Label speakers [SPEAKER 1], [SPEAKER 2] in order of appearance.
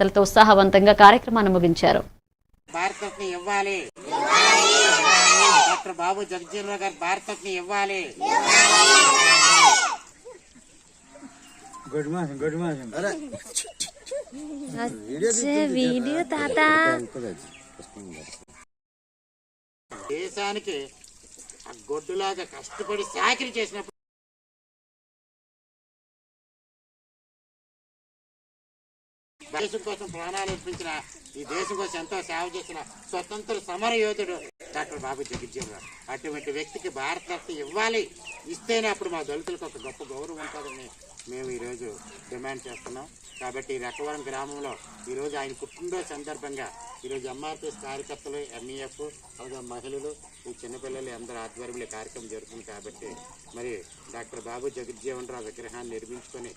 [SPEAKER 1] ఉత్సాహవంతంగా కార్యక్రమాన్ని ముగించారు.
[SPEAKER 2] భారతరత్న ఇవ్వాలి, డాక్టర్ బాబు జగజ్జీవన్ రావు గారు భారతరత్న ఇవ్వాలి.
[SPEAKER 1] వీడియో తాత
[SPEAKER 2] దేశానికి గొడ్డులాగా కష్టపడి చాకరీ చేసినప్పుడు దేశం కోసం ప్రాణాలు అర్పించిన, ఈ దేశం కోసం ఎంతో సేవ చేసిన స్వతంత్ర సమర యోధుడు డాక్టర్ బాబు జగజ్జీవన్ రావు. అటువంటి వ్యక్తికి భారతరత్న ఇవ్వాలి. ఇస్తేనే అప్పుడు మా దళితులకు ఒక గొప్ప గౌరవం ఉంటుందని మేము ఈరోజు డిమాండ్ చేస్తున్నాం. కాబట్టి రకవరం గ్రామంలో ఈరోజు ఆయన పుట్టినరోజు సందర్భంగా ఈరోజు ఎంఆర్పిఎస్ కార్యకర్తలు, ఎంఈఎఫ్, అలాగే మహిళలు, ఈ చిన్నపిల్లలు అందరూ ఆధ్వర్యంలో కార్యక్రమం జరుగుతుంది. కాబట్టి మరి డాక్టర్ బాబు జగజ్జీవన్ రావు విగ్రహాన్ని నిర్మించుకొని